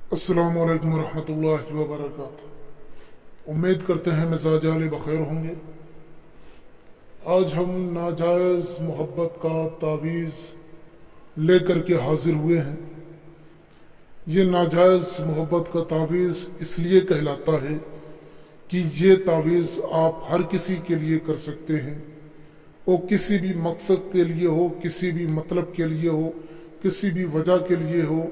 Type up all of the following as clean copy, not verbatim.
अस्सलामु अलैकुम वरहमतुल्लाहि वबरकातुहू। उम्मीद करते हैं मिजाज आले बखैर होंगे। आज हम नाजायज़ मोहब्बत का तावीज़ लेकर के हाजिर हुए हैं। ये नाजायज़ मोहब्बत का तावीज़ इसलिए कहलाता है कि ये तावीज़ आप हर किसी के लिए कर सकते हैं। वो किसी भी मकसद के लिए हो, किसी भी मतलब के लिए हो, किसी भी वजह के लिए हो,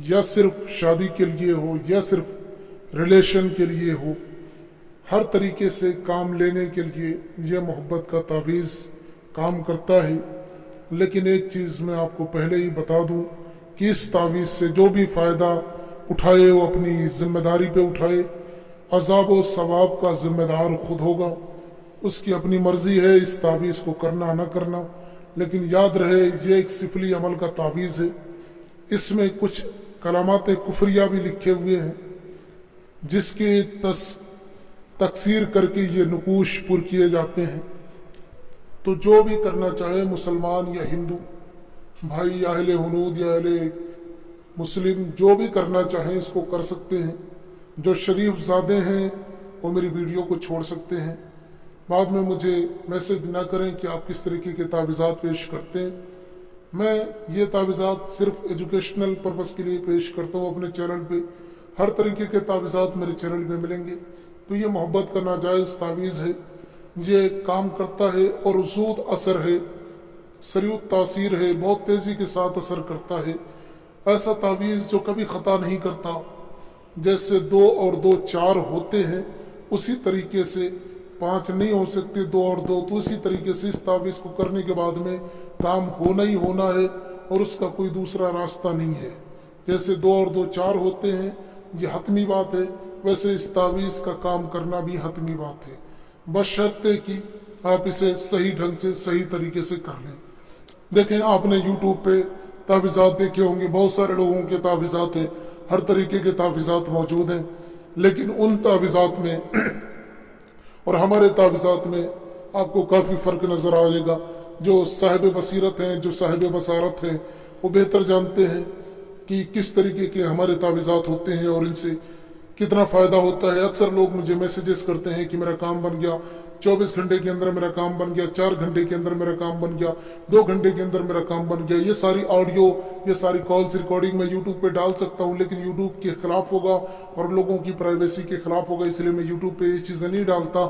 या सिर्फ शादी के लिए हो, या सिर्फ रिलेशन के लिए हो, हर तरीके से काम लेने के लिए यह मोहब्बत का तावीज़ काम करता है। लेकिन एक चीज़ मैं आपको पहले ही बता दूं कि इस तावीज़ से जो भी फ़ायदा उठाए वो अपनी जिम्मेदारी पे उठाए। अज़ाब व सवाब का जिम्मेदार खुद होगा, उसकी अपनी मर्ज़ी है इस तावीज़ को करना ना करना। लेकिन याद रहे ये एक सिफली अमल का तावीज़ है। इसमें कुछ कलामात कुफरिया भी लिखे हुए हैं जिसके तकसीर करके ये नुकूश पुर किए जाते हैं। तो जो भी करना चाहे मुसलमान या हिंदू भाई या अहले हुनूद या अहले मुस्लिम, जो भी करना चाहें इसको कर सकते हैं। जो शरीफ ज़ादे हैं वो मेरी वीडियो को छोड़ सकते हैं। बाद में मुझे मैसेज ना करें कि आप किस तरीके के तावीज़ात पेश करते हैं। मैं ये तावीज़ात सिर्फ एजुकेशनल पर्पस के लिए पेश करता हूँ। अपने चैनल पे हर तरीके के तावीज़ात मेरे चैनल पे मिलेंगे। तो ये मोहब्बत का नाजायज़ तावीज़ है, ये काम करता है और ज़ूद असर है, सरीउत तासीर है, बहुत तेज़ी के साथ असर करता है। ऐसा तावीज़ जो कभी ख़ता नहीं करता। जैसे 2 और 2 4 होते हैं, उसी तरीके से 5 नहीं हो सकते, 2 और 2। तो इसी तरीके से इस तावीज़ को करने के बाद में काम होना ही होना है और उसका कोई दूसरा रास्ता नहीं है। जैसे 2 और 2 4 होते हैं, ये हतमी बात है, वैसे इस तावीज़ का काम करना भी हतमी बात है, बशर्ते कि आप इसे सही ढंग से सही तरीके से कर लें। देखें, आपने यूट्यूब पे तावीज़ात देखे होंगे, बहुत सारे लोगों के तावीज़ात हैं, हर तरीके के तावीज़ात मौजूद हैं। लेकिन उन तावीज़ात में और हमारे तावीज़ात में आपको काफ़ी फ़र्क नज़र आएगा। जो साहिब बसीरत हैं, जो साहिब बसारत हैं, वो बेहतर जानते हैं कि किस तरीके के हमारे तावीज़ात होते हैं और इनसे कितना फ़ायदा होता है। अक्सर लोग मुझे मैसेजेस करते हैं कि मेरा काम बन गया, 24 घंटे के अंदर मेरा काम बन गया, 4 घंटे के अंदर मेरा काम बन गया, 2 घंटे के अंदर मेरा काम बन गया। ये सारी ऑडियो, ये सारी कॉल्स रिकॉर्डिंग मैं यूट्यूब पे डाल सकता हूँ, लेकिन यूट्यूब के खिलाफ होगा और लोगों की प्राइवेसी के खिलाफ होगा, इसलिए मैं यूट्यूब पे ये चीज़ें नहीं डालता।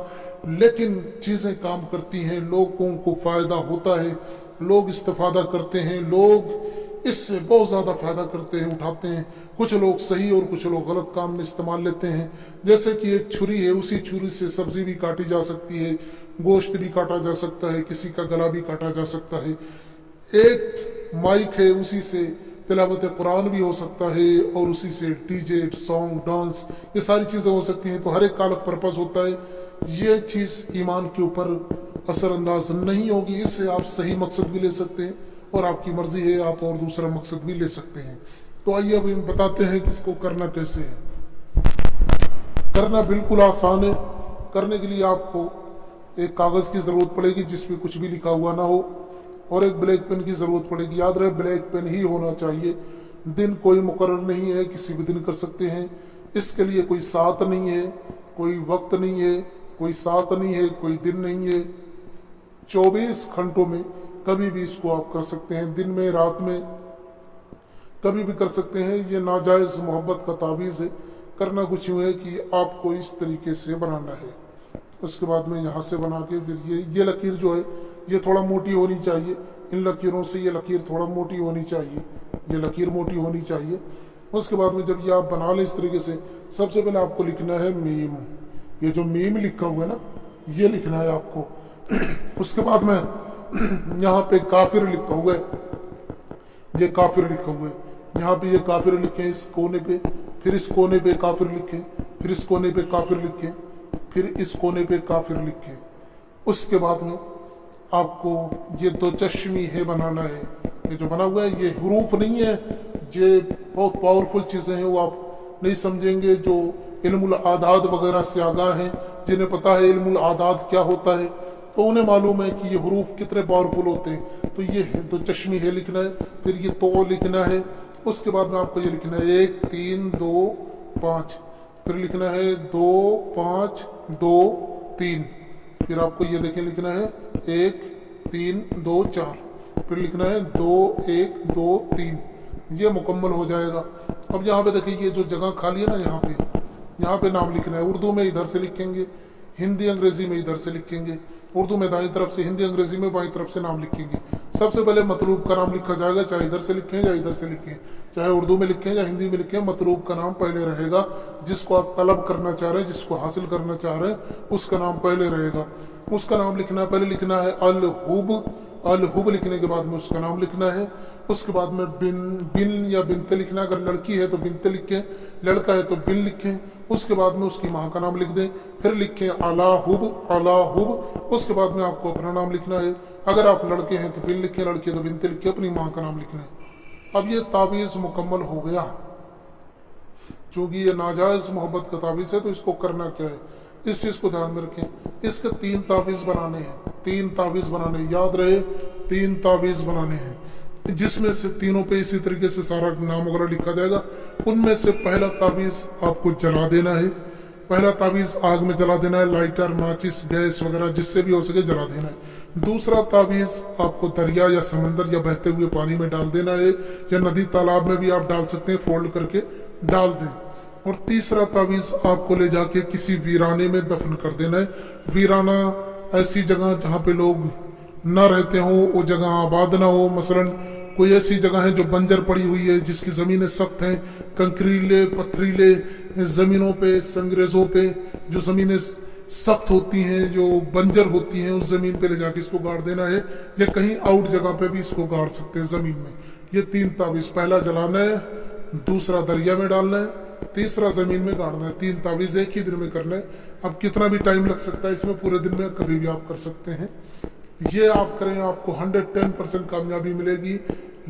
लेकिन चीज़ें काम करती हैं, लोगों को फ़ायदा होता है, लोग इस्तेफादा करते हैं, लोग इससे बहुत ज़्यादा फ़ायदा करते हैं, उठाते हैं। कुछ लोग सही और कुछ लोग गलत काम में इस्तेमाल लेते हैं। जैसे कि एक छुरी है, उसी छुरी से सब्जी भी काटी जा सकती है, गोश्त भी काटा जा सकता है, किसी का गला भी काटा जा सकता है। एक माइक है, उसी से तिलावत कुरान भी हो सकता है और उसी से डीजे, सॉन्ग, डांस, ये सारी चीज़ें हो सकती हैं। तो हर एक का अलग पर्पज़ होता है। ये चीज़ ईमान के ऊपर असरअंदाज नहीं होगी। इससे आप सही मकसद भी ले सकते हैं और आपकी मर्जी है आप और दूसरा मकसद भी ले सकते हैं। तो आइए अब हम बताते हैं कि इसको करना कैसे है। करना बिल्कुल आसान है। करने के लिए आपको एक कागज़ की ज़रूरत पड़ेगी जिसमें कुछ भी लिखा हुआ ना हो, और एक ब्लैक पेन की ज़रूरत पड़ेगी। याद रहे ब्लैक पेन ही होना चाहिए। दिन कोई मुकर्रर नहीं है, किसी भी दिन कर सकते हैं। इसके लिए कोई साथ नहीं है, कोई वक्त नहीं है, कोई साथ नहीं है, कोई दिन नहीं है। 24 घंटों में कभी भी इसको आप कर सकते हैं, दिन में, रात में, कभी भी कर सकते हैं। ये नाजायज़ मोहब्बत का तावीज़ है। करना कुछ यूँ है कि आपको इस तरीके से बनाना है। उसके बाद में यहाँ से बना के फिर ये लकीर जो है ये थोड़ा मोटी होनी चाहिए। इन लकीरों से ये लकीर थोड़ा मोटी होनी चाहिए, ये लकीर मोटी होनी चाहिए। उसके बाद में जब ये आप बना लें इस तरीके से, सबसे पहले आपको लिखना है मीम। ये जो मीम लिखा हुआ है ना, ये लिखना है आपको। उसके बाद में यहाँ पे काफिर लिखा हुआ है, ये काफिर लिखा हुआ है। यहाँ पे ये काफिर लिखे इस कोने पे, फिर इस कोने पे काफिर लिखे, फिर इस कोने पे काफिर लिखे, फिर इस कोने पे काफिर लिखे। उसके बाद में आपको ये 2 चश्मी है बनाना है। ये जो बना हुआ है ये हरूफ नहीं है, ये बहुत पावरफुल चीज़ें हैं, वो आप नहीं समझेंगे। जो इल्मुल आदाद वगैरह से आगाह हैं, जिन्हें पता है इल्मुल आदाद क्या होता है, तो उन्हें मालूम है कि ये हरूफ कितने पावरफुल होते हैं। तो ये दो चश्मी है लिखना है, फिर ये तो लिखना है, उसके बाद में आपको ये लिखना है 1 3 2 5, फिर लिखना है 2 5 2 3, फिर आपको ये देखें लिखना है 1 3 2 4, फिर लिखना है 2 1 2 3। ये मुकम्मल हो जाएगा। अब यहाँ पे देखिए ये जो जगह खाली है ना, यहाँ पे नाम लिखना है। उर्दू में इधर से लिखेंगे, हिंदी अंग्रेजी में इधर से लिखेंगे। उर्दू में दाईं तरफ से, हिंदी अंग्रेजी में बाईं तरफ से नाम लिखेंगे। सबसे पहले मतलूब का नाम लिखा जाएगा, चाहे इधर से लिखें या इधर से लिखें, चाहे उर्दू में लिखें या हिंदी में लिखें, मतलूब का नाम पहले रहेगा। जिसको आप तलब करना चाह रहे हैं, जिसको हासिल करना चाह रहे हैं, उसका नाम पहले रहेगा। उसका नाम लिखना है, पहले लिखना है अल हुब लिखने के बाद में उसका नाम लिखना है। उसके बाद में बिन या बिनते लिखना है। अगर लड़की है तो बिनते लिखें, लड़का है तो बिन लिखें। उसके बाद में उसकी माँ का नाम लिख दें, फिर लिखें अला हुब। उसके बाद में आपको अपना नाम लिखना है। अगर आप लड़के हैं तो बिन लिखें, लड़की है तो बिनते लिखें, अपनी माँ का नाम लिखना है। अब ये तावीज़ मुकम्मल हो गया। चूंकि ये नाजायज मोहब्बत का तावीज़ है, तो इसको करना क्या है, इस चीज को ध्यान में रखें। इसके 3 तावीज़ बनाने हैं, 3 तावीज़ बनाने, याद रहे 3 तावीज़ बनाने हैं, जिसमें से तीनों पे इसी तरीके से सारा नाम वगैरह लिखा जाएगा। उनमें से पहला तावीज़ आपको जला देना है। पहला तावीज़ आग में जला देना है, लाइटर, माचिस, गैस वगैरह जिससे भी हो सके जला देना है। दूसरा तावीज़ आपको दरिया या समंदर या बहते हुए पानी में डाल देना है, या नदी तालाब में भी आप डाल सकते हैं, फोल्ड करके डाल दें। और तीसरा तावीज़ आपको ले जाके किसी वीराने में दफन कर देना है। वीराना ऐसी जगह जहाँ पे लोग न रहते हो, वो जगह आबाद ना हो। मसलन कोई ऐसी जगह है जो बंजर पड़ी हुई है, जिसकी ज़मीनें सख्त हैं, कंकरीले पथरीले ज़मीनों पे, संगरेजों पे जो ज़मीनें सख्त होती हैं, जो बंजर होती हैं, उस ज़मीन पे ले जाके इसको गाड़ देना है, या कहीं आउट जगह पे भी इसको गाड़ सकते हैं ज़मीन में। ये 3 तावीज़, पहला जलाना है, दूसरा दरिया में डालना है, तीसरा ज़मीन में गाड़ना है। 3 तावीज़ एक ही दिन में करना है। अब कितना भी टाइम लग सकता है इसमें, पूरे दिन में कभी भी आप कर सकते हैं। ये आप करें, आपको 110% कामयाबी मिलेगी।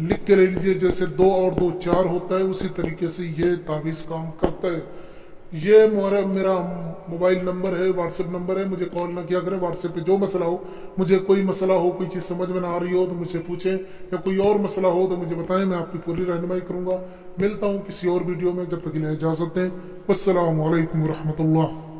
लिख के ले लीजिए, जैसे 2 और 2 4 होता है, उसी तरीके से ये तावीज़ काम करता है। ये मेरा मोबाइल नंबर है, व्हाट्सएप नंबर है, मुझे कॉल ना किया करें। व्हाट्सएप पे जो मसला हो, मुझे कोई मसला हो, कोई चीज़ समझ में ना आ रही हो तो मुझे पूछें, या कोई और मसला हो तो मुझे बताएं, मैं आपकी पूरी रहनुमाई करूँगा। मिलता हूँ किसी और वीडियो में, जब तक के लिए इजाज़त दें। अस्सलामु अलैकुम व रहमतुल्लाह।